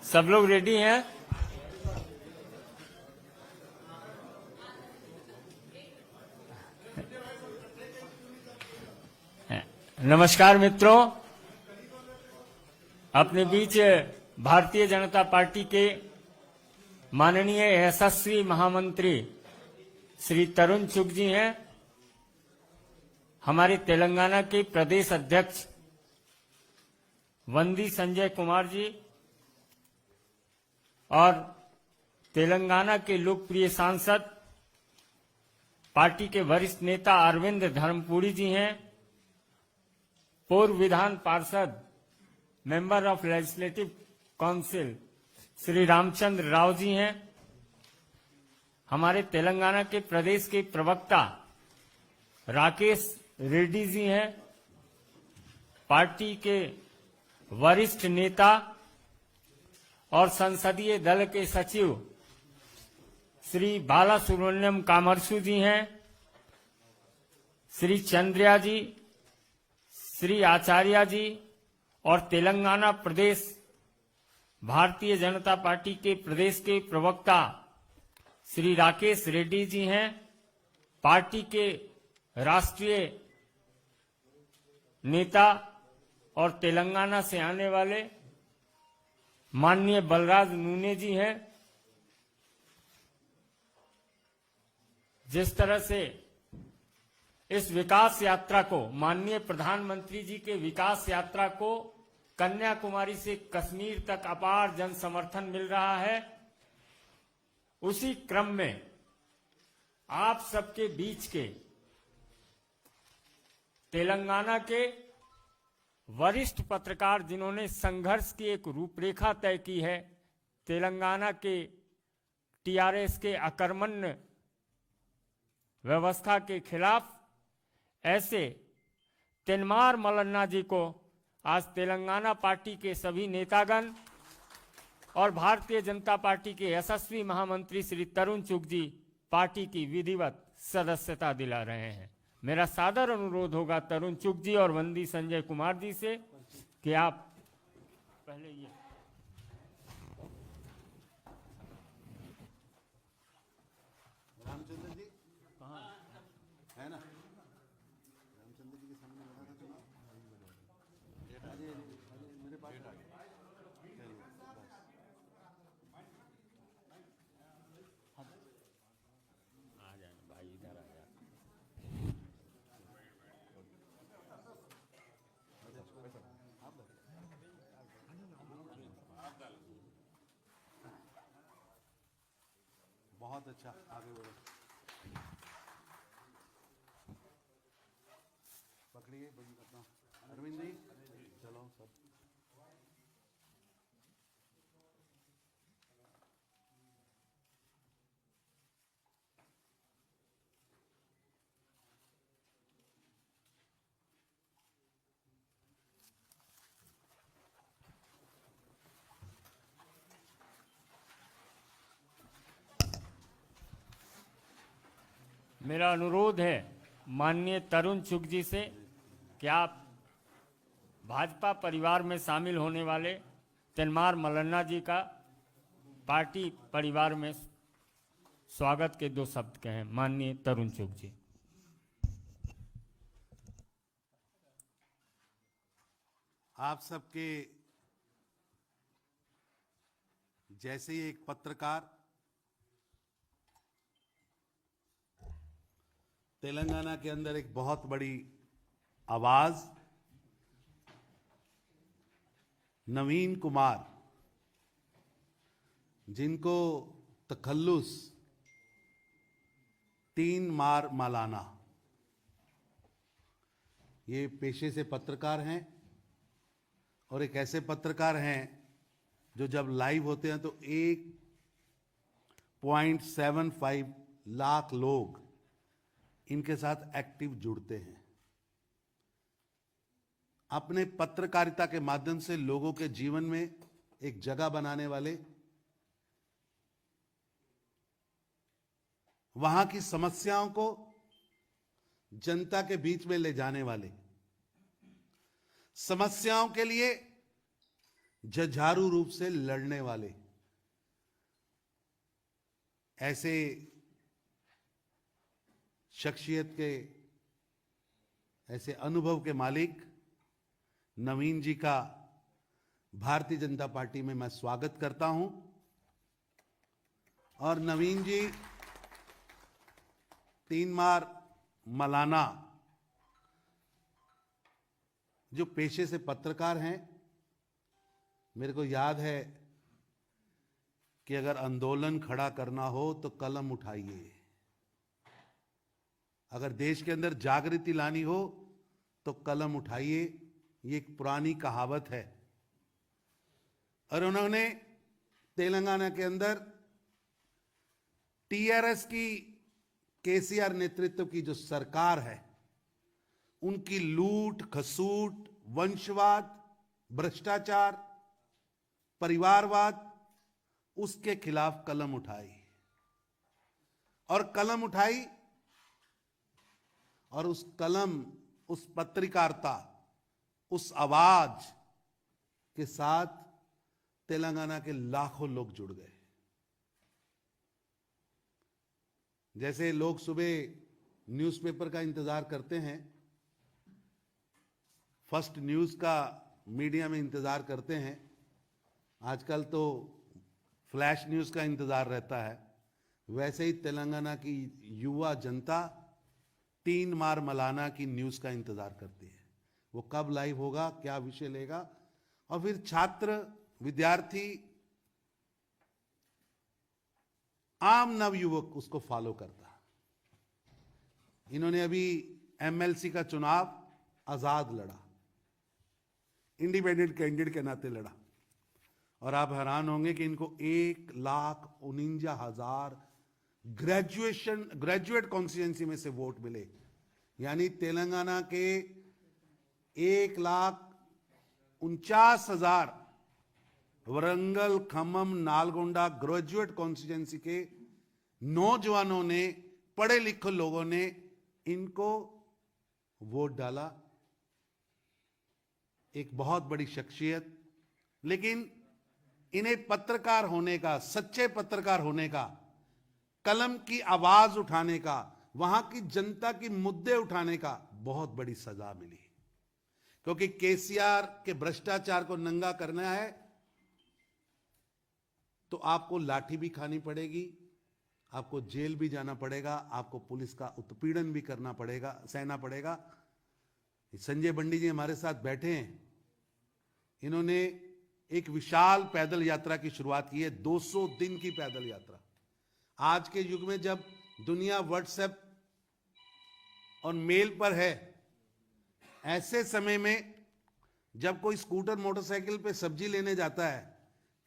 सब लोग रेडी हैं? नमस्कार मित्रों, अपने बीच भारतीय जनता पार्टी के माननीय यशस्वी महामंत्री श्री तरुण चुग जी हैं। हमारे तेलंगाना के प्रदेश अध्यक्ष वंदी संजय कुमार जी और तेलंगाना के लोकप्रिय सांसद पार्टी के वरिष्ठ नेता अरविंद धर्मपुरी जी हैं। पूर्व विधान पार्षद member of legislative council Shri Ramchandra Rao ji हैं। हमारे तेलंगाना के प्रदेश के प्रवक्ता राकेश रेड्डी जी हैं। पार्टी के वरिष्ठ नेता और संसदीय दल के सचिव श्री बाला सुब्रमण्यम कामरसु जी हैं। श्री चंद्रिया जी, श्री आचार्य जी और तेलंगाना प्रदेश भारतीय जनता पार्टी के प्रदेश के प्रवक्ता श्री राकेश रेड्डी जी हैं। पार्टी के राष्ट्रीय नेता और तेलंगाना से आने वाले माननीय बलराज नूने जी हैं। जिस तरह से इस विकास यात्रा को, माननीय प्रधानमंत्री जी के विकास यात्रा को कन्याकुमारी से कश्मीर तक अपार जन समर्थन मिल रहा है, उसी क्रम में आप सबके बीच के तेलंगाना के वरिष्ठ पत्रकार जिन्होंने संघर्ष की एक रूपरेखा तय की है, तेलंगाना के टीआरएस के अकर्मण्य व्यवस्था के खिलाफ, ऐसे तेनमार मल्लन्ना जी को आज तेलंगाना पार्टी के सभी नेतागण और भारतीय जनता पार्टी के यशस्वी महामंत्री श्री तरुण चुग जी पार्टी की विधिवत सदस्यता दिला रहे हैं। मेरा सादर अनुरोध होगा तरुण चुग जी और वंदी संजय कुमार जी से कि आप पहले ये रामचंद्र जी कहाँ है ना? रामचंद्र जी के सामने लगा था चुनाव, मेरे पास आ गया। आ जाए भाई, इधर आ जाए। बहुत अच्छा, आगे बढ़ो, पकड़िए अपना अरविंद जी, चलो सब। मेरा अनुरोध है माननीय तरुण चुग जी से कि आप भाजपा परिवार में शामिल होने वाले तेनमार मल्लन्ना जी का पार्टी परिवार में स्वागत के दो शब्द कहें। माननीय तरुण चुग जी। आप सबके जैसे ही एक पत्रकार तेलंगाना के अंदर एक बहुत बड़ी आवाज नवीन कुमार, जिनको तखल्लुस 3 मार मालाना, ये पेशे से पत्रकार हैं और एक ऐसे पत्रकार हैं जो जब लाइव होते हैं तो 1.75 लाख लोग इनके साथ एक्टिव जुड़ते हैं। अपने पत्रकारिता के माध्यम से लोगों के जीवन में एक जगह बनाने वाले, वहां की समस्याओं को जनता के बीच में ले जाने वाले, समस्याओं के लिए जुझारू रूप से लड़ने वाले ऐसे शख्सियत के, ऐसे अनुभव के मालिक नवीन जी का भारतीय जनता पार्टी में मैं स्वागत करता हूं। और नवीन जी तीनमार मलाना जो पेशे से पत्रकार हैं, मेरे को याद है कि अगर आंदोलन खड़ा करना हो तो कलम उठाइए, अगर देश के अंदर जागृति लानी हो तो कलम उठाइए, ये एक पुरानी कहावत है। और उन्होंने तेलंगाना के अंदर टीआरएस की, केसीआर नेतृत्व की जो सरकार है, उनकी लूट खसूट, वंशवाद, भ्रष्टाचार, परिवारवाद, उसके खिलाफ कलम उठाई और कलम उठाई। और उस कलम, उस पत्रकारिता, उस आवाज के साथ तेलंगाना के लाखों लोग जुड़ गए। जैसे लोग सुबह न्यूज़पेपर का इंतजार करते हैं, फर्स्ट न्यूज़ का मीडिया में इंतजार करते हैं, आजकल तो फ्लैश न्यूज़ का इंतजार रहता है, वैसे ही तेलंगाना की युवा जनता तीनमार मलाना की न्यूज़ का इंतजार करती है। वो कब लाइव होगा, क्या विषय लेगा, और फिर छात्र, विद्यार्थी, आम नवयुवक उसको फॉलो करता। इन्होंने अभी एमएलसी का चुनाव आजाद लड़ा, इंडिपेंडेंट कैंडिडेट के नाते लड़ा, और आप हैरान होंगे कि इनको 1,49,000 ग्रेजुएट कॉन्स्टिट्यूंसी में से वोट मिले। यानी तेलंगाना के 1,49,000 वरंगल, खम्मम, नालगोंडा ग्रेजुएट कॉन्स्टिट्यूंसी के नौजवानों ने, पढ़े लिखे लोगों ने इनको वोट डाला। एक बहुत बड़ी शख्सियत, लेकिन इन्हें पत्रकार होने का, सच्चे पत्रकार होने का, कलम की आवाज उठाने का, वहां की जनता की मुद्दे उठाने का बहुत बड़ी सजा मिली। क्योंकि केसीआर के भ्रष्टाचार को नंगा करना है तो आपको लाठी भी खानी पड़ेगी, आपको जेल भी जाना पड़ेगा, आपको पुलिस का उत्पीड़न भी करना पड़ेगा, सहना पड़ेगा। संजय बंडी जी हमारे साथ बैठे हैं, इन्होंने एक विशाल पैदल यात्रा की शुरुआत की है, 200 दिन की पैदल यात्रा। आज के युग में जब दुनिया व्हाट्सएप और मेल पर है, ऐसे समय में जब कोई स्कूटर मोटरसाइकिल पे सब्जी लेने जाता है,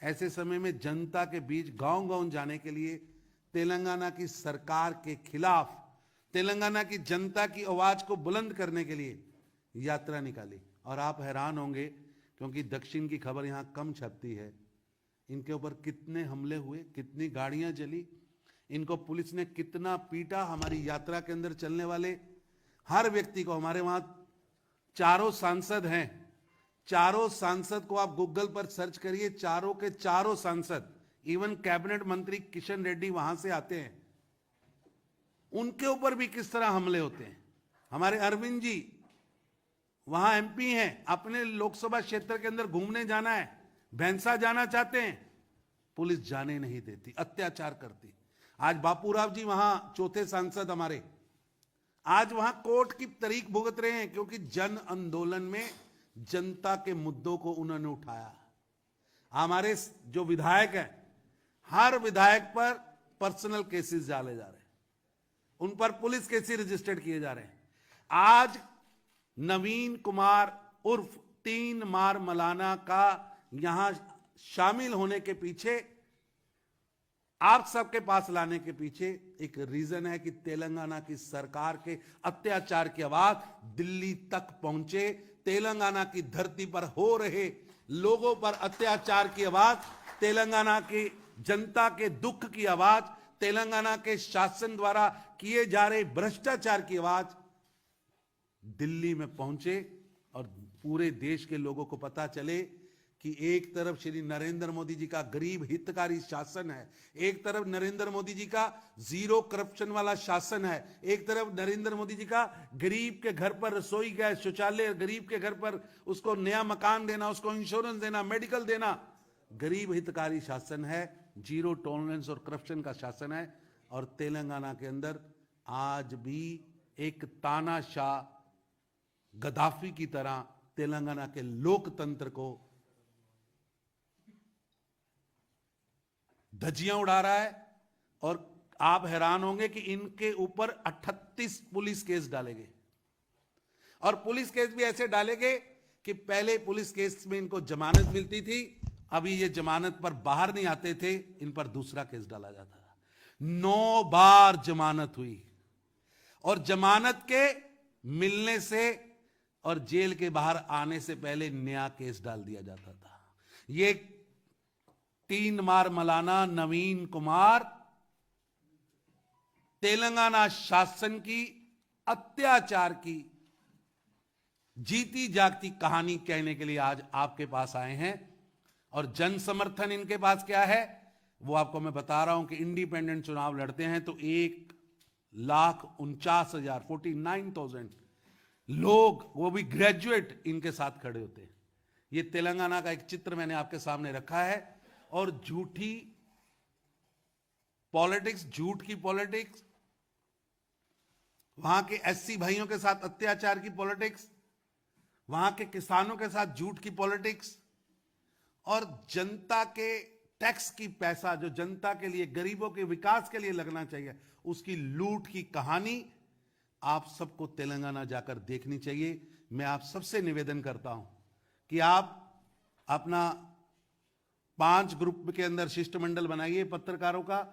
ऐसे समय में जनता के बीच गांव-गांव जाने के लिए तेलंगाना की सरकार के खिलाफ, तेलंगाना की जनता की आवाज को बुलंद करने के लिए यात्रा निकाली। और आप हैरान होंगे, क्योंकि दक्षिण की खबर यहां कम छपती है, इनके ऊपर कितने हमले हुए, कितनी गाड़ियां जली, इनको पुलिस ने कितना पीटा। हमारी यात्रा के अंदर चलने वाले हर व्यक्ति को, हमारे वहां 4 सांसद हैं, 4 सांसद को आप गूगल पर सर्च करिए, चारों के 4 सांसद, इवन कैबिनेट मंत्री किशन रेड्डी वहां से आते हैं, उनके ऊपर भी किस तरह हमले होते हैं। हमारे अरविंद जी वहां एमपी हैं, अपने लोकसभा क्षेत्र के अंदर घूमने जाना है, भैंसा जाना चाहते हैं, पुलिस जाने नहीं देती, अत्याचार करती। आज बापूराव जी वहां चौथे सांसद हमारे, आज वहां कोर्ट की तारीख भुगत रहे हैं, क्योंकि जन आंदोलन में जनता के मुद्दों को उन्होंने उठाया। हमारे जो विधायक हैं, हर विधायक पर पर्सनल केसेस डाले जा रहे हैं, उन पर पुलिस केसेस रजिस्टर्ड किए जा रहे हैं। आज नवीन कुमार उर्फ तीनमार मलाना का यहां शामिल होने के पीछे, आप सबके पास लाने के पीछे एक रीजन है कि तेलंगाना की सरकार के अत्याचार की आवाज दिल्ली तक पहुंचे। तेलंगाना की धरती पर हो रहे लोगों पर अत्याचार की आवाज, तेलंगाना की जनता के दुख की आवाज, तेलंगाना के शासन द्वारा किए जा रहे भ्रष्टाचार की आवाज दिल्ली में पहुंचे और पूरे देश के लोगों को पता चले कि एक तरफ श्री नरेंद्र मोदी जी का गरीब हितकारी शासन है, एक तरफ नरेंद्र मोदी जी का जीरो करप्शन वाला शासन है, एक तरफ नरेंद्र मोदी जी का गरीब के घर पर रसोई गैस शौचालय, गरीब के घर पर उसको नया मकान देना, उसको इंश्योरेंस देना, मेडिकल देना, गरीब हितकारी शासन है, जीरो टॉलरेंस और करप्शन का शासन है। और तेलंगाना के अंदर आज भी एक तानाशाह गद्दाफी की तरह तेलंगाना के लोकतंत्र को धज्जियां उड़ा रहा है। और आप हैरान होंगे कि इनके ऊपर 38 पुलिस केस डाले गए, और पुलिस केस भी ऐसे डाले गए कि पहले पुलिस केस में इनको जमानत मिलती थी, अभी ये जमानत पर बाहर नहीं आते थे, इन पर दूसरा केस डाला जाता था। 9 बार जमानत हुई, और जमानत के मिलने से और जेल के बाहर आने से पहले नया केस डाल दिया जाता था। ये 3 बार मौलाना नवीन कुमार तेलंगाना शासन की अत्याचार की जीती जागती कहानी कहने के लिए आज आपके पास आए हैं। और जन समर्थन इनके पास क्या है वो आपको मैं बता रहा हूं कि इंडिपेंडेंट चुनाव लड़ते हैं तो 1,49,000 49,000 लोग, वो भी ग्रेजुएट, इनके साथ खड़े होते हैं। ये तेलंगाना का एक चित्र मैंने आपके सामने रखा है। और झूठी पॉलिटिक्स, झूठ की पॉलिटिक्स, वहां के एससी भाइयों के साथ अत्याचार की पॉलिटिक्स, वहां के किसानों के साथ झूठ की पॉलिटिक्स, और जनता के टैक्स की पैसा जो जनता के लिए, गरीबों के विकास के लिए लगना चाहिए, उसकी लूट की कहानी आप सबको तेलंगाना जाकर देखनी चाहिए। मैं आप सबसे निवेदन करता हूं कि आप अपना 5 ग्रुप के अंदर शिष्टमंडल बनाइए पत्रकारों का।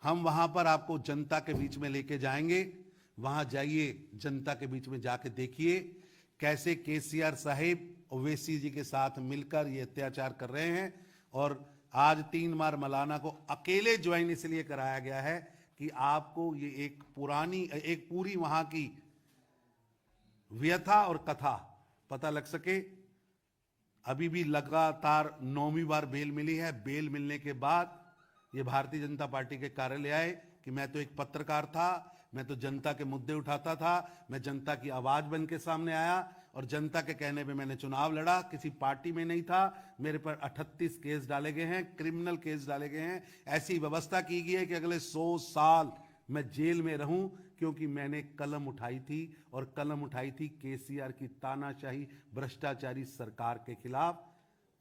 हम वहां पर आपको जनता के बीच में लेके जाएंगे। वहां जाइए, जनता के बीच में जाके देखिए कैसे केसीआर साहिब ओवैसी जी के साथ मिलकर ये अत्याचार कर रहे हैं। और आज 3 बार मौलाना को अकेले ज्वाइन इसलिए कराया गया है कि आपको ये एक पूरी वहां की व्यथा और कथा पता लग सके। अभी भी लगातार 9वीं बार बेल मिली है। बेल मिलने के बाद ये भारतीय जनता पार्टी के कार्यालय आए कि मैं तो एक पत्रकार था, मैं तो जनता के मुद्दे उठाता था, मैं जनता की आवाज बन के सामने आया और जनता के कहने पे मैंने चुनाव लड़ा, किसी पार्टी में नहीं था। मेरे पर 38 केस डाले गए हैं, क्रिमिनल केस डाले गए हैं। ऐसी व्यवस्था की गई है कि अगले 100 साल मैं जेल में रहूं, क्योंकि मैंने कलम उठाई थी, और कलम उठाई थी केसीआर की तानाशाही भ्रष्टाचारी सरकार के खिलाफ।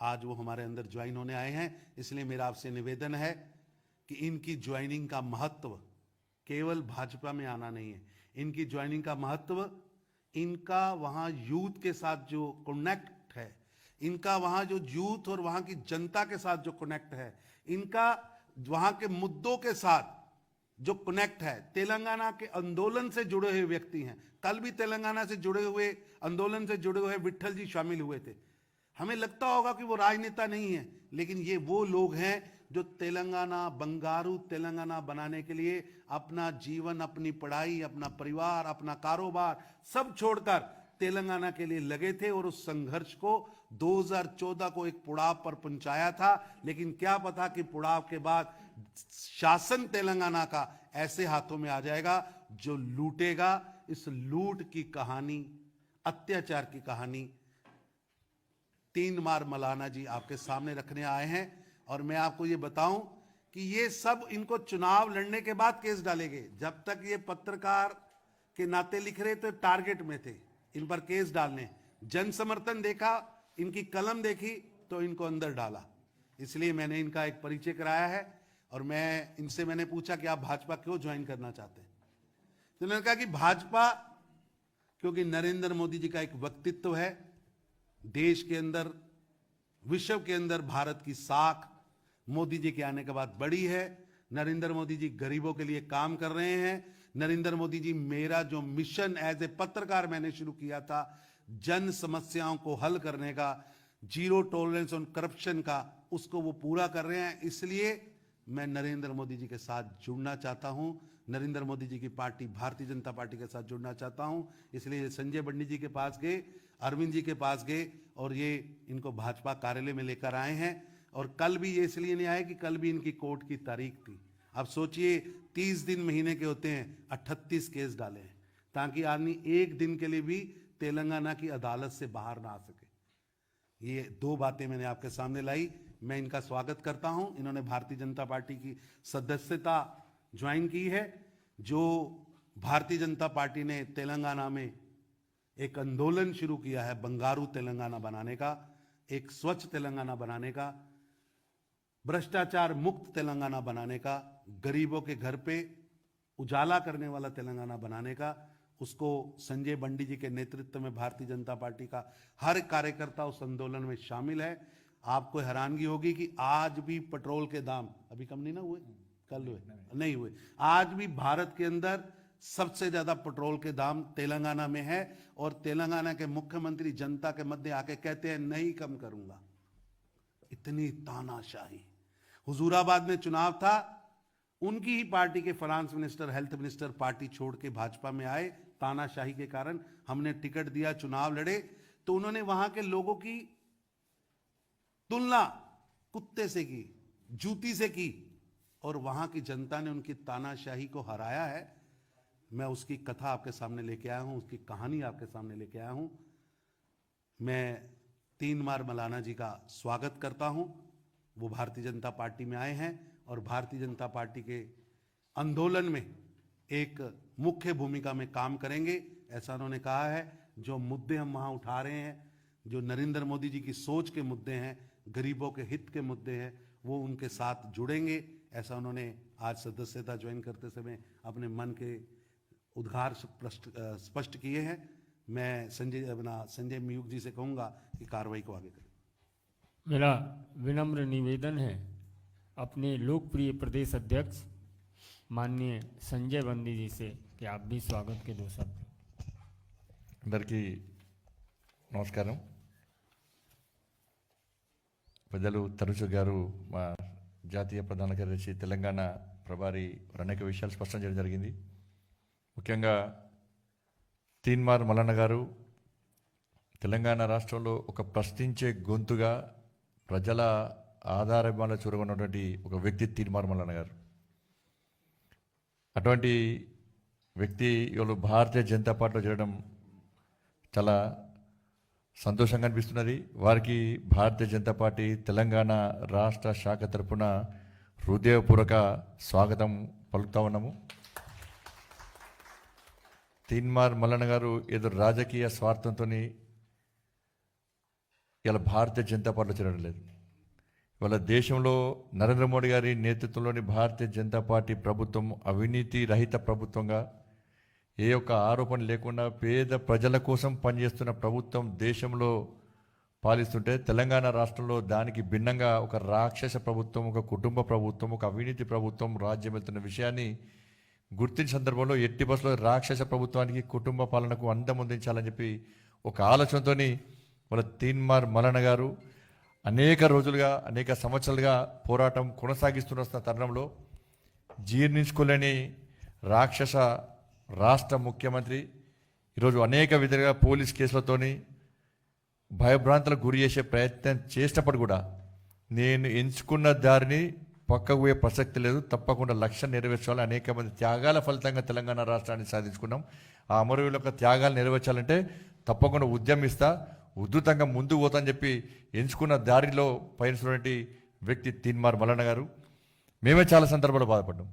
आज वो हमारे अंदर ज्वाइन होने आए हैं। इसलिए मेरा आपसे निवेदन है कि इनकी ज्वाइनिंग का महत्व केवल भाजपा में आना नहीं है। इनकी ज्वाइनिंग का महत्व इनका वहां यूथ के साथ जो कनेक्ट है, इनका वहां जो यूथ और वहां की जनता के साथ जो कनेक्ट है, इनका वहां के मुद्दों के साथ जो कनेक्ट है, तेलंगाना के आंदोलन से जुड़े हुए व्यक्ति हैं। कल भी तेलंगाना से जुड़े हुए, आंदोलन से जुड़े हुए विट्ठल जी शामिल हुए थे। हमें लगता होगा कि वो राजनेता नहीं है, लेकिन ये वो लोग हैं जो तेलंगाना, बंगारू तेलंगाना बनाने के लिए अपना जीवन, अपनी पढ़ाई, अपना परिवार, अपना कारोबार सब छोड़कर तेलंगाना के लिए लगे थे। और उस संघर्ष को 2014 को एक पुड़ाव पर पहुंचाया था। लेकिन क्या पता कि पुड़ाव के बाद शासन तेलंगाना का ऐसे हाथों में आ जाएगा जो लूटेगा। इस लूट की कहानी, अत्याचार की कहानी 3 बार मौलाना जी आपके सामने रखने आए हैं। और मैं आपको ये बताऊं कि ये सब इनको चुनाव लड़ने के बाद केस डाले गए। जब तक ये पत्रकार के नाते लिख रहे थे, टारगेट में थे इन पर केस डालने। जन समर्थन देखा, इनकी कलम देखी तो इनको अंदर डाला। इसलिए मैंने इनका एक परिचय कराया है। और इनसे मैंने पूछा कि आप भाजपा क्यों ज्वाइन करना चाहते हैं, तो उन्होंने कहा कि भाजपा, क्योंकि नरेंद्र मोदी जी का एक व्यक्तित्व है, देश के अंदर, विश्व के अंदर भारत की साख मोदी जी के आने के बाद बढ़ी है। नरेंद्र मोदी जी गरीबों के लिए काम कर रहे हैं। नरेंद्र मोदी जी, मेरा जो मिशन एज ए पत्रकार मैंने शुरू किया था, जन समस्याओं को हल करने का, जीरो टॉलरेंस ऑन करप्शन का, उसको वो पूरा कर रहे हैं। इसलिए मैं नरेंद्र मोदी जी के साथ जुड़ना चाहता हूं। नरेंद्र मोदी जी की पार्टी भारतीय जनता पार्टी के साथ जुड़ना चाहता हूं। इसलिए संजय बंडी जी के पास गए, अरविंद जी के पास गए और ये इनको भाजपा कार्यालय में लेकर आए हैं। और कल भी ये इसलिए नहीं आए कि कल भी इनकी कोर्ट की तारीख थी। अब सोचिए 30 दिन महीने के होते हैं, 38 केस डाले हैं ताकि आदमी एक दिन के लिए भी तेलंगाना की अदालत से बाहर ना आ सके। ये दो बातें मैंने आपके सामने लाई। मैं इनका स्वागत करता हूं। इन्होंने भारतीय जनता पार्टी की सदस्यता ज्वाइन की है। जो भारतीय जनता पार्टी ने तेलंगाना में एक आंदोलन शुरू किया है बंगारू तेलंगाना बनाने का, एक स्वच्छ तेलंगाना बनाने का, भ्रष्टाचार मुक्त तेलंगाना बनाने का, गरीबों के घर पे उजाला करने वाला तेलंगाना बनाने का, उसको संजय बंडी जी के नेतृत्व में भारतीय जनता पार्टी का हर कार्यकर्ता उस आंदोलन में शामिल है। आपको हैरानगी होगी कि आज भी पेट्रोल के दाम अभी कम नहीं ना हुए, कल हुए नहीं हुए, आज भी भारत के अंदर सबसे ज्यादा पेट्रोल के दाम तेलंगाना में है। और तेलंगाना के मुख्यमंत्री जनता के मध्य आके कहते हैं नहीं कम करूंगा। इतनी तानाशाही। हुजूराबाद में चुनाव था, उनकी ही पार्टी के finance minister, health minister party छोड़ के भाजपा में आए। तानाशाही के कारण हमने टिकट दिया, चुनाव लड़े, तो उन्होंने वहां के लोगों की तुलना कुत्ते से की, जूती से की, और वहां की जनता ने उनकी तानाशाही को हराया है। मैं उसकी कथा आपके सामने लेके आया हूं, उसकी कहानी आपके सामने लेके आया हूं। मैं तीनमार मलाना जी का स्वागत करता हूं। वो भारतीय जनता पार्टी में आए हैं और भारतीय जनता पार्टी के आंदोलन में एक मुख्य भूमिका में काम करेंगे, ऐसा उन्होंने कहा है। जो मुद्दे हम वहां उठा रहे हैं, जो नरेंद्र मोदी जी की सोच के मुद्दे हैं, गरीबों के हित के मुद्दे हैं, वो उनके साथ जुड़ेंगे, ऐसा उन्होंने आज सदस्यता ज्वाइन करते समय अपने मन के उद्गार स्पष्ट किए हैं। मैं संजय मयूख जी से कहूंगा कि कार्रवाई को आगे करें। मेरा विनम्र निवेदन है अपने लोकप्रिय प्रदेश अध्यक्ष माननीय संजय बंदी जी से कि आप भी स्वागत के दो शब्द। అందరికీ నమస్కారం. పెద్దలు తరుచు గారు మా జాతీయ ప్రధాన కార్యదర్శి తెలంగాణ ప్రభారి అనేక విషయాలు స్పష్టం చేయడం జరిగింది. ముఖ్యంగా తీన్మార్ మల్లన్న గారు తెలంగాణ రాష్ట్రంలో ఒక ప్రశ్నించే గొంతుగా ప్రజల ఆధారభావాల చూరగొన్నటువంటి ఒక వ్యక్తి తీన్మార్ మల్లన్న గారు. అటువంటి వ్యక్తి ఇవాళ భారతీయ జనతా పార్టీలో చేరడం చాలా సంతోషంగా అనిపిస్తున్నది. వారికి భారతీయ జనతా పార్టీ తెలంగాణ రాష్ట్ర శాఖ తరఫున హృదయపూర్వక స్వాగతం పలుకుతా ఉన్నాము. తీన్మార్ మల్లన్న గారు ఏదో రాజకీయ స్వార్థంతో ఇలా భారతీయ జనతా పార్టీలో చేరడం లేదు. ఇవాళ దేశంలో నరేంద్ర మోడీ గారి నేతృత్వంలోని భారతీయ జనతా పార్టీ ప్రభుత్వం అవినీతి రహిత ప్రభుత్వంగా, ఏ ఒక్క ఆరోపణ లేకుండా పేద ప్రజల కోసం పనిచేస్తున్న ప్రభుత్వం దేశంలో పాలిస్తుంటే, తెలంగాణ రాష్ట్రంలో దానికి భిన్నంగా ఒక రాక్షస ప్రభుత్వం, ఒక కుటుంబ ప్రభుత్వం, ఒక అవినీతి ప్రభుత్వం రాజ్యం వెళ్తున్న విషయాన్ని గుర్తించిన సందర్భంలో ఎట్టి బస్సులో రాక్షస ప్రభుత్వానికి కుటుంబ పాలనకు అందముందించాలని చెప్పి ఒక ఆలోచనతో మన తీన్మార్ మల్లన్న గారు అనేక రోజులుగా, అనేక సంవత్సరాలుగా పోరాటం కొనసాగిస్తున్న తరుణంలో జీర్ణించుకోలేని రాక్షస రాష్ట్ర ముఖ్యమంత్రి ఈరోజు అనేక విధాలుగా పోలీస్ కేసులతోని భయభ్రాంతులకు గురి చేసే ప్రయత్నం చేసినప్పుడు కూడా నేను ఎంచుకున్న దారిని పక్కకు పోయే ప్రసక్తి లేదు, తప్పకుండా లక్ష్యం నెరవేర్చాలి. అనేక మంది త్యాగాల ఫలితంగా తెలంగాణ రాష్ట్రాన్ని సాధించుకున్నాం. ఆ అమరవీరుల యొక్క త్యాగాలు నెరవేర్చాలంటే తప్పకుండా ఉద్యమిస్తా, ఉధృతంగా ముందుకు పోతాని చెప్పి ఎంచుకున్న దారిలో పయనిస్తున్నటువంటి వ్యక్తి తీన్మార్ మల్లన్న గారు. మేమే చాలా సందర్భాల్లో బాధపడ్డాం.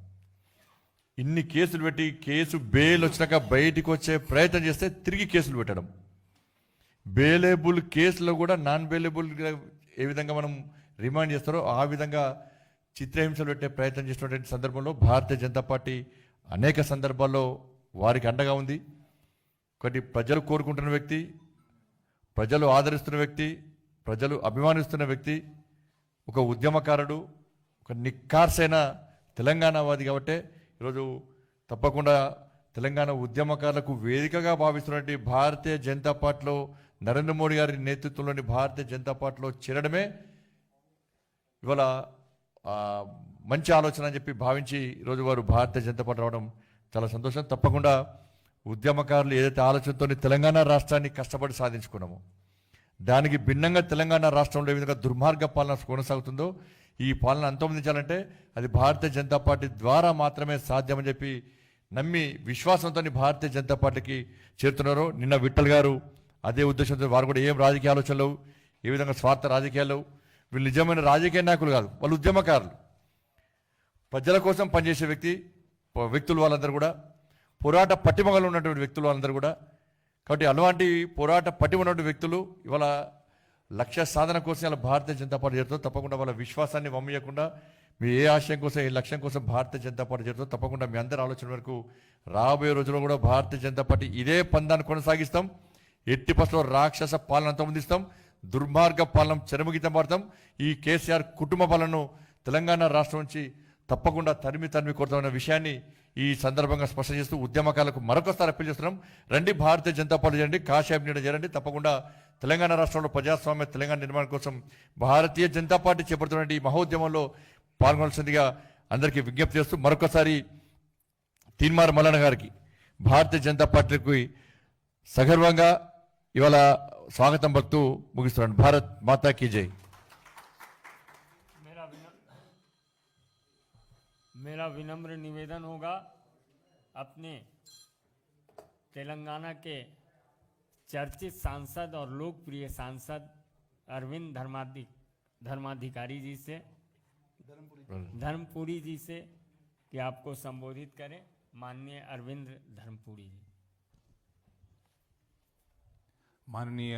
ఇన్ని కేసులు పెట్టి కేసు బెయిల్ వచ్చినాక బయటికి వచ్చే ప్రయత్నం చేస్తే తిరిగి కేసులు పెట్టడం, బెయిలబుల్ కేసులో కూడా నాన్ బెయిలబుల్ ఏ విధంగా మనం రిమాండ్ చేస్తారో ఆ విధంగా చిత్రహింసలు పెట్టే ప్రయత్నం చేసినటువంటి సందర్భంలో భారతీయ జనతా పార్టీ అనేక సందర్భాల్లో వారికి అండగా ఉంది. ఒకటి ప్రజలు కోరుకుంటున్న వ్యక్తి, ప్రజలు ఆదరిస్తున్న వ్యక్తి, ప్రజలు అభిమానిస్తున్న వ్యక్తి, ఒక ఉద్యమకారుడు, ఒక నిక్కార్సైన తెలంగాణవాది. కాబట్టి ఈరోజు తప్పకుండా తెలంగాణ ఉద్యమకారులకు వేదికగా భావిస్తున్నటువంటి భారతీయ జనతా పార్టీలో నరేంద్ర మోడీ గారి నేతృత్వంలోని భారతీయ జనతా పార్టీలో చేరడమే ఇవాళ మంచి ఆలోచన అని చెప్పి భావించి ఈరోజు వారు భారతీయ జనతా పార్టీ రావడం చాలా సంతోషం. తప్పకుండా ఉద్యమకారులు ఏదైతే ఆలోచనతో తెలంగాణ రాష్ట్రాన్ని కష్టపడి సాధించుకున్నామో దానికి భిన్నంగా తెలంగాణ రాష్ట్రంలో ఏ విధంగా దుర్మార్గ పాలన కొనసాగుతుందో ఈ పాలన అంతమొందించాలంటే అది భారతీయ జనతా పార్టీ ద్వారా మాత్రమే సాధ్యమని చెప్పి నమ్మి విశ్వాసంతో భారతీయ జనతా పార్టీకి చేరుతున్నారు. నిన్న విఠల్ గారు అదే ఉద్దేశంతో వారు కూడా ఏం రాజకీయ ఆలోచనలు, ఏ విధంగా స్వార్థ రాజకీయాలు, వీళ్ళు నిజమైన రాజకీయ నాయకులు కాదు, వాళ్ళు ఉద్యమకారులు, ప్రజల కోసం పనిచేసే వ్యక్తులు వాళ్ళందరూ కూడా, పోరాట పట్టిమగలు ఉన్నటువంటి వ్యక్తులు వాళ్ళందరూ కూడా. కాబట్టి అలాంటి పోరాట పట్టిమ ఉన్నటువంటి వ్యక్తులు ఇవాళ లక్ష్య సాధన కోసం ఇలా భారతీయ జనతా పార్టీ చేరుతుంది. తప్పకుండా వాళ్ళ విశ్వాసాన్ని వమ్మయ్యకుండా మీ ఏ ఆశయం కోసం, ఏ లక్ష్యం కోసం భారతీయ జనతా పార్టీ చేరుతుంది. తప్పకుండా మీ అందరి ఆలోచన వరకు రాబోయే రోజుల్లో కూడా భారతీయ జనతా పార్టీ ఇదే పందాన్ని కొనసాగిస్తాం. ఎట్టి పక్షంలో రాక్షస పాలన అంతమొందిస్తాం, దుర్మార్గ పాలన చెరముగితం పడతాం. ఈ కేసీఆర్ కుటుంబ పాలనను తెలంగాణ రాష్ట్రం నుంచి తప్పకుండా తరిమి కొడతామన్న విషయాన్ని ఈ సందర్భంగా స్పష్టం చేస్తూ ఉద్యమకాలకు మరొకసారి అప్పీల్ చేస్తున్నాం. రండి, భారతీయ జనతా పార్టీ చేయండి, కాషాయం నీడ చేయండి. తప్పకుండా తెలంగాణ రాష్ట్రంలో ప్రజాస్వామ్య తెలంగాణ నిర్మాణం కోసం భారతీయ జనతా పార్టీ చేపడుతున్న ఈ మహోద్యమంలో పాల్గొనాల్సిందిగా అందరికీ విజ్ఞప్తి చేస్తూ మరొకసారి తీన్మార్ మల్లన్న గారికి భారతీయ జనతా పార్టీకి సగర్వంగా ఇవాళ స్వాగతం పలుకుతూ ముగిస్తున్నాను. భారత్ మాతా కీ జై. मेरा विनम्र निवेदन होगा, अपने तेलंगाना के चर्चित सांसद और लोकप्रिय सांसद अरविंद धर्माधिकारी जी से, धर्मपुरी जी से कि आपको संबोधित करें. माननीय अरविंद धर्मपुरी जी. माननीय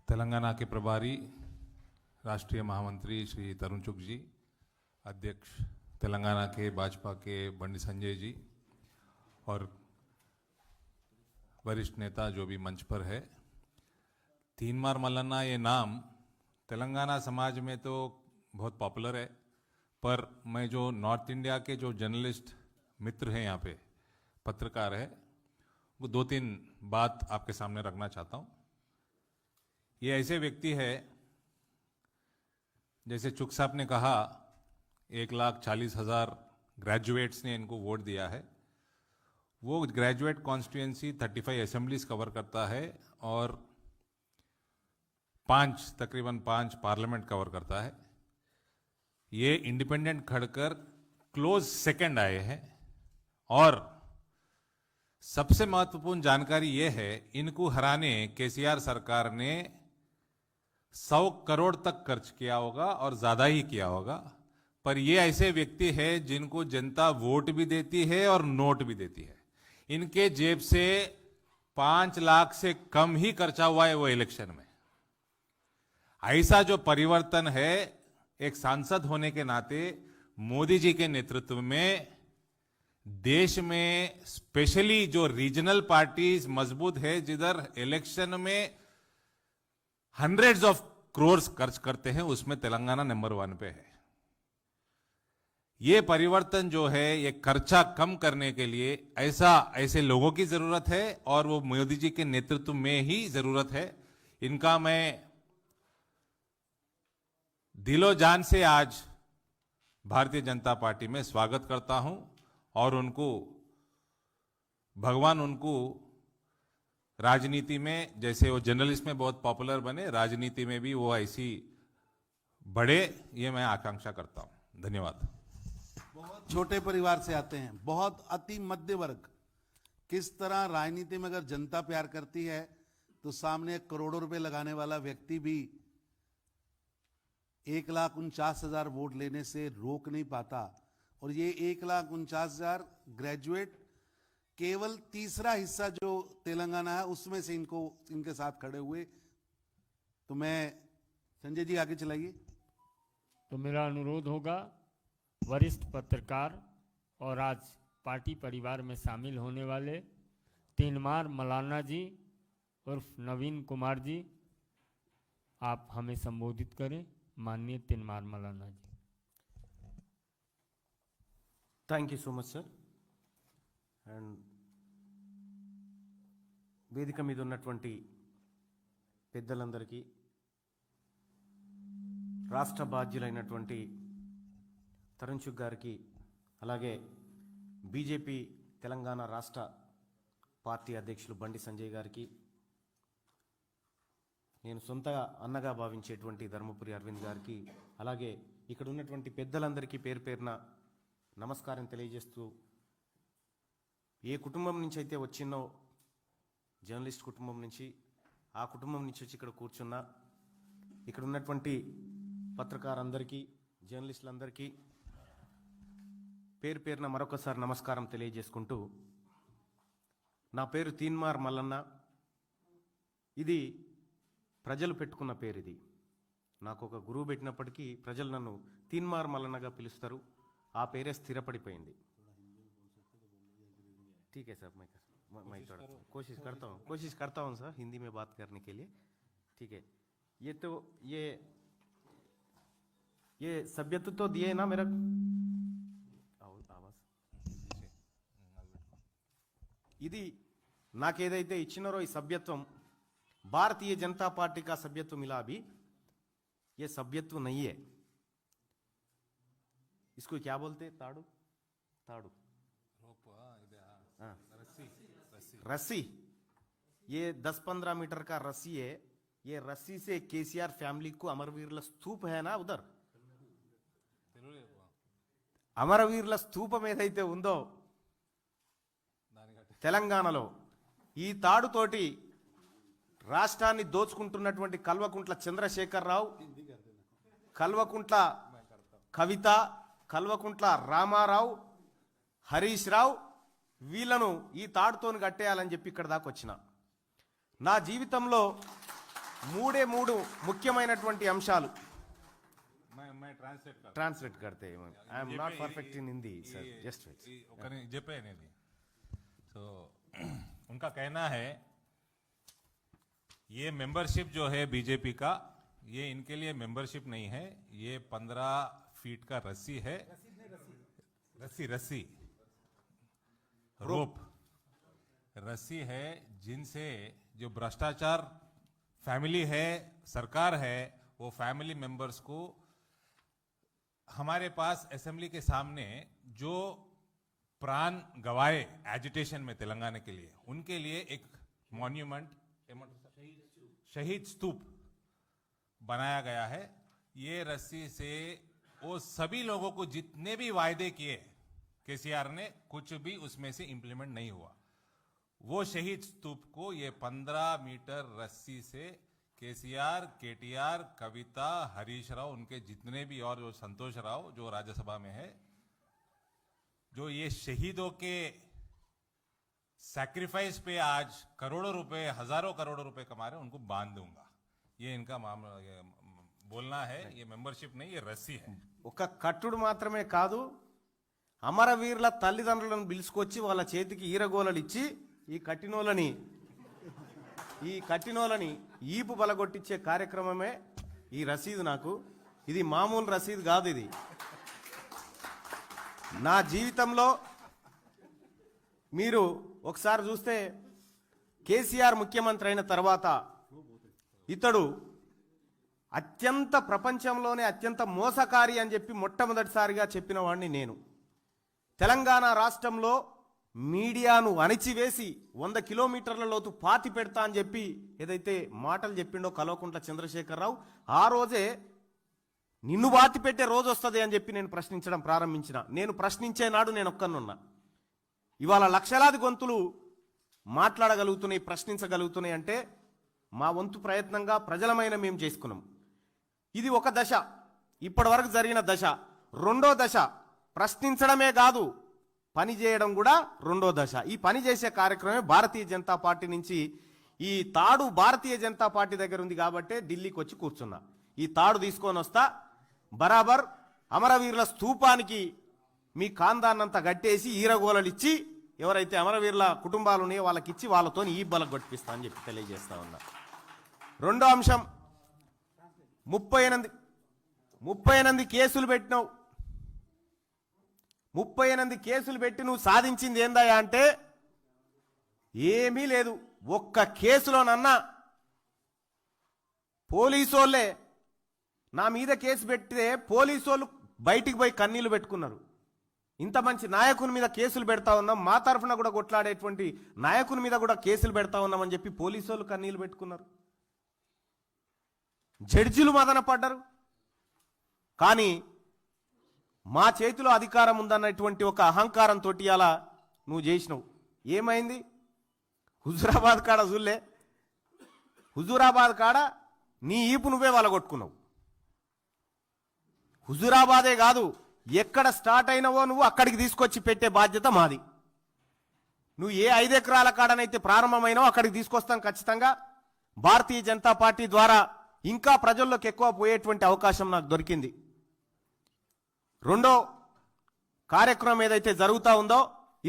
तेलंगाना के प्रभारी राष्ट्रीय महामंत्री श्री तरुण चुग जी, अध्यक्ष तेलंगाना के भाजपा के बंडी संजय जी और वरिष्ठ नेता जो भी मंच पर है, तीनमार मल्लन्ना ये नाम तेलंगाना समाज में तो बहुत पॉपुलर है, पर मैं जो नॉर्थ इंडिया के जो जर्नलिस्ट मित्र हैं यहाँ पे पत्रकार है, वो 2-3 बात आपके सामने रखना चाहता हूँ. ये ऐसे व्यक्ति है, जैसे चुग साहब ने कहा 1,40,000 ग्रेजुएट्स ने इनको वोट दिया है. वो ग्रेजुएट कॉन्स्टिट्यूएंसी 35 असेंबलीज कवर करता है और तकरीबन 5 पार्लियामेंट कवर करता है. ये इंडिपेंडेंट खड़कर क्लोज सेकंड आए हैं. और सबसे महत्वपूर्ण जानकारी ये है, इनको हराने केसीआर सरकार ने 100 करोड़ तक खर्च किया होगा और ज्यादा ही किया होगा. पर ये ऐसे व्यक्ति है जिनको जनता वोट भी देती है और नोट भी देती है. इनके जेब से 5 लाख से कम ही खर्चा हुआ है वो इलेक्शन में. ऐसा जो परिवर्तन है, एक सांसद होने के नाते मोदी जी के नेतृत्व में देश में स्पेशली जो रीजनल पार्टीज मजबूत है, जिधर इलेक्शन में हंड्रेड्स ऑफ क्रोर्स खर्च करते हैं, उसमें तेलंगाना नंबर 1 पे है. ये परिवर्तन जो है, ये खर्चा कम करने के लिए ऐसे लोगों की जरूरत है और वो मोदी जी के नेतृत्व में ही जरूरत है. इनका मैं दिलो जान से आज भारतीय जनता पार्टी में स्वागत करता हूं और भगवान उनको राजनीति में, जैसे वो जर्नलिस्ट में बहुत पॉपुलर बने, राजनीति में भी वो ऐसी बढ़े, ये मैं आकांक्षा करता हूं. धन्यवाद. बहुत छोटे परिवार से आते हैं, बहुत अति मध्य वर्ग. किस तरह राजनीति में अगर जनता प्यार करती है तो सामने करोड़ों रुपए लगाने वाला व्यक्ति भी 1,49,000 वोट लेने से रोक नहीं पाता. और ये 1,49,000 ग्रेजुएट केवल तीसरा हिस्सा जो तेलंगाना है उसमें से इनके साथ खड़े हुए. तो मैं, संजय जी आगे चलाइए. तो मेरा अनुरोध होगा, वरिष्ठ पत्रकार और आज पार्टी परिवार में शामिल होने वाले तीनमार मल्लन्ना जी उर्फ नवीन कुमार जी, आप हमें संबोधित करें. माननीय Teenmar Mallanna ji. Thank you so much sir. And వేదిక మీద ఉన్నటువంటి పెద్దలందరికీ, రాష్ట్ర బాధ్యులైనటువంటి తరుణ్ చుగ్ గారికి, అలాగే బీజేపీ తెలంగాణ రాష్ట్ర పార్టీ అధ్యక్షులు బండి సంజయ్ గారికి, నేను సొంత అన్నగా భావించేటువంటి ధర్మపురి అరవింద్ గారికి, అలాగే ఇక్కడ ఉన్నటువంటి పెద్దలందరికీ పేరు పేరున నమస్కారం తెలియజేస్తూ, ఏ కుటుంబం నుంచి అయితే వచ్చినో జర్నలిస్ట్ కుటుంబం నుంచి, ఆ కుటుంబం నుంచి వచ్చి ఇక్కడ కూర్చున్నా ఇక్కడ ఉన్నటువంటి పత్రికారులందరికీ, జర్నలిస్టులందరికీ పేరు పేరున మరొకసారి నమస్కారం తెలియజేసుకుంటూ, నా పేరు తీన్మార్ మల్లన్న. ఇది ప్రజలు పెట్టుకున్న పేరు. ఇది నాకు ఒక గురువు పెట్టినప్పటికీ ప్రజలు నన్ను తీన్మార్ మల్లన్నగా పిలుస్తారు. ఆ పేరే స్థిరపడిపోయింది. ठीक है सर, मैं थोड़ा कोशिश करता हूँ सर हिंदी में बात करने के लिए. ठीक है, ये सभ्यत्व तो दिए ना मेरा आवाज. ఇది నాకేదైతే ఇచ్చినారో ఈ సభ్యత్వం, भारतीय जनता पार्टी का सभ्यत्व मिला. अभी ये सभ्यत्व नहीं है. इसको क्या बोलते? ताड़ू ताड़ू रस्सी. ये 10-15 मीटर का रस्सी है. ये रस्सी से केसीआर फैमिली को अमरवीरला स्तूप है ना, उधर అమరవీరుల స్తూపం ఏదైతే ఉందో తెలంగాణలో, ఈ తాడుతోటి రాష్ట్రాన్ని దోచుకుంటున్నటువంటి కల్వకుంట్ల చంద్రశేఖరరావు, కల్వకుంట్ల కవిత, కల్వకుంట్ల రామారావు, హరీష్ రావు, వీళ్ళను ఈ తాడుతోని కట్టేయాలని చెప్పి ఇక్కడ దాకా వచ్చిన. నా జీవితంలో మూడు ముఖ్యమైనటువంటి అంశాలు. मैं ట్రాన్స్లేట్ करते हैं. I am not perfect in Hindi sir, just wait. तो उनका कहना है ये मेंबरशिप जो है बीजेपी का, ये इनके लिए मेंबरशिप नहीं है. ये 15 फीट का रस्सी है. रस्सी रोप रस्सी है, जिनसे जो भ्रष्टाचार फैमिली है, सरकार है, वो फैमिली मेंबर्स को हमारे पास असेंबली के सामने जो प्राण गवाए एजिटेशन में तेलंगाना के लिए, उनके लिए एक मॉन्यूमेंट, शहीद स्तूप बनाया गया है. ये रस्सी से वो सभी लोगों को जितने भी वायदे किए केसीआर ने, कुछ भी उसमें से इंप्लीमेंट नहीं हुआ. वो शहीद स्तूप को ये 15 मीटर रस्सी से केसीआर, केटीआर, कविता, हरीश राव, उनके जितने भी, और जो संतोष राव जो राज्यसभा में है, जो ये शहीदों के सैक्रिफाइस पे आज करोड़ों रुपए, हजारों करोड़ों रुपए कमा रहे हैं, उनको बांध दूंगा. ये इनका मामला, ये बोलना है. ये मेंबरशिप नहीं, ये रस्सी है. ఒక కట్టుడు మాత్రమే కాదు, అమరవీరుల తల్లిదండ్రులను పిలుచుకొచ్చి వాళ్ళ చేతికి ఈరగోలలు ఇచ్చి ఈ కట్టినోలని ఈపు బలగొట్టించే కార్యక్రమమే ఈ రసీదు. నాకు ఇది మామూలు రసీదు కాదు. ఇది నా జీవితంలో మీరు ఒకసారి చూస్తే, కేసీఆర్ ముఖ్యమంత్రి అయిన తర్వాత ఇతడు ప్రపంచంలోనే అత్యంత మోసకారి అని చెప్పి మొట్టమొదటిసారిగా చెప్పిన వాడిని నేను. తెలంగాణ రాష్ట్రంలో మీడియాను అణిచివేసి 100 కిలోమీటర్ల లోతు పాతి పెడతా అని చెప్పి ఏదైతే మాటలు చెప్పిండో కల్వకుంట్ల చంద్రశేఖరరావు, ఆ రోజే నిన్ను బాతి పెట్టే రోజు వస్తుంది అని చెప్పి నేను ప్రశ్నించడం ప్రారంభించిన. నేను ప్రశ్నించే నాడు నేను ఒక్కనున్నా. ఇవాళ లక్షలాది గొంతులు మాట్లాడగలుగుతున్నాయి, ప్రశ్నించగలుగుతున్నాయి అంటే మా వంతు ప్రయత్నంగా ప్రజలమైన మేము చేసుకున్నాం. ఇది ఒక దశ, ఇప్పటి వరకు జరిగిన దశ. రెండో దశ ప్రశ్నించడమే కాదు, పని చేయడం కూడా రెండో దశ. ఈ పని చేసే కార్యక్రమమే భారతీయ జనతా పార్టీ నుంచి. ఈ తాడు భారతీయ జనతా పార్టీ దగ్గర ఉంది కాబట్టి ఢిల్లీకి వచ్చి కూర్చున్నా. ఈ తాడు తీసుకొని వస్తా, బరాబర్ అమరవీరుల స్తూపానికి మీ కాందాన్నంతా గట్టేసి ఈరగోలలు ఇచ్చి, ఎవరైతే అమరవీరుల కుటుంబాలు ఉన్నాయో వాళ్ళకి ఇచ్చి వాళ్ళతో ఈ బలకు కొట్టిపిస్తా అని చెప్పి తెలియజేస్తా ఉన్నా. రెండో అంశం, 38 కేసులు పెట్టినావు. 38 కేసులు పెట్టి నువ్వు సాధించింది ఏందయ్యా అంటే ఏమీ లేదు. ఒక్క కేసులోనన్నా పోలీసోళ్ళే నా మీద కేసు పెడితే పోలీసోళ్ళు బయటికి పోయి కన్నీళ్లు పెట్టుకున్నారు. ఇంత మంచి నాయకుని మీద కేసులు పెడతా ఉన్నాం, మా తరఫున కూడా కొట్లాడేటువంటి నాయకుని మీద కూడా కేసులు పెడతా ఉన్నామని చెప్పి పోలీసు వాళ్ళు కన్నీళ్లు పెట్టుకున్నారు, జడ్జిలు మదన పడ్డారు. కానీ మా చేతిలో అధికారం ఉందన్నటువంటి ఒక అహంకారంతో అలా నువ్వు చేసినావు. ఏమైంది? హుజూరాబాద్ కాడ చూలే, హుజూరాబాద్ కాడ నీ ఈపు నువ్వే వలగొట్టుకున్నావు. హుజూరాబాదే కాదు, ఎక్కడ స్టార్ట్ అయినవో నువ్వు అక్కడికి తీసుకొచ్చి పెట్టే బాధ్యత మాది. నువ్వు ఏ 5 ఎకరాల కాడనైతే ప్రారంభమైనావో అక్కడికి తీసుకొస్తాం ఖచ్చితంగా. భారతీయ జనతా పార్టీ ద్వారా ఇంకా ప్రజల్లోకి ఎక్కువ పోయేటువంటి అవకాశం నాకు దొరికింది. రెండో కార్యక్రమం ఏదైతే జరుగుతూ ఉందో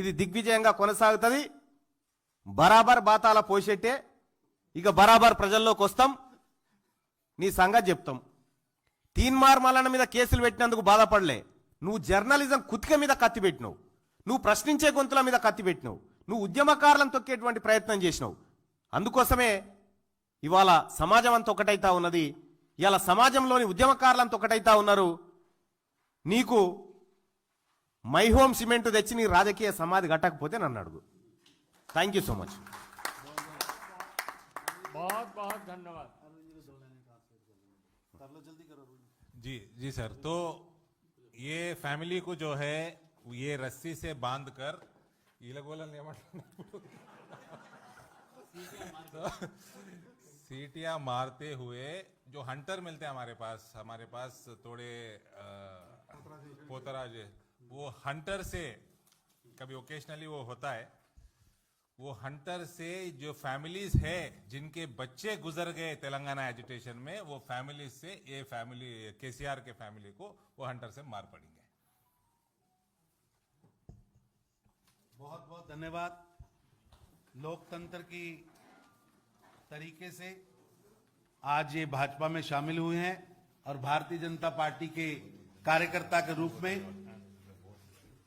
ఇది దిగ్విజయంగా కొనసాగుతుంది. బరాబర్ బాతాల పోషెట్టే, ఇక బరాబర్ ప్రజల్లోకి వస్తాం, నీ సంగతి చెప్తాం. తీన్మార్ మల్లన్న మీద కేసులు పెట్టినందుకు బాధపడలే, నువ్వు జర్నలిజం కుతిక మీద కత్తి పెట్టినావు, నువ్వు ప్రశ్నించే గొంతుల మీద కత్తి పెట్టినావు, నువ్వు ఉద్యమకారులను తొక్కేటువంటి ప్రయత్నం చేసినావు. అందుకోసమే ఇవాళ సమాజం అంతా ఒకటైతా ఉన్నది. ఇవాళ సమాజంలోని ఉద్యమకారులంతా ఒకటైతా ఉన్నారు. నీకు మై హోమ్ సిమెంట్ తెచ్చి నీ రాజకీయ సమాధి కట్టకపోతే నన్ను అడుగు. Thank you so much. बहुत बहुत धन्यवाद। जी जी सर, तो ये फैमिली को जो है ये रस्सी से बांध कर तो सीटियां मारते हुए जो हंटर मिलते हैं हमारे पास थोड़े पोतराज, वो हंटर से कभी ओकेशनली वो होता है, वो हंटर से जो फैमिलीज है जिनके बच्चे गुजर गए तेलंगाना एजुटेशन में, वो फैमिली से ये फैमिली केसीआर के फैमिली को वो हंटर से मार पड़ेंगे। बहुत बहुत धन्यवाद। लोकतंत्र की तरीके से आज ये भाजपा में शामिल हुए हैं और भारतीय जनता पार्टी के कार्यकर्ता के रूप में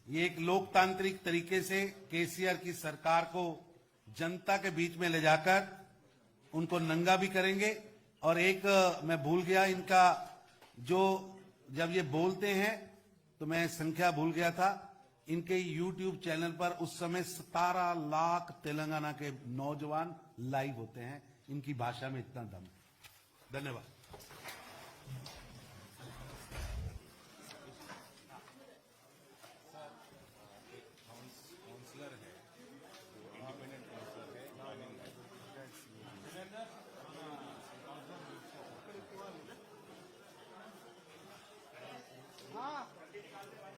ये एक लोकतांत्रिक तरीके से केसीआर की सरकार को जनता के बीच में ले जाकर उनको नंगा भी करेंगे। और एक मैं भूल गया, इनका जो जब ये बोलते हैं तो मैं संख्या भूल गया था, इनके यूट्यूब चैनल पर उस समय 17 लाख तेलंगाना के नौजवान लाइव होते हैं। इनकी भाषा में इतना दम। धन्यवाद।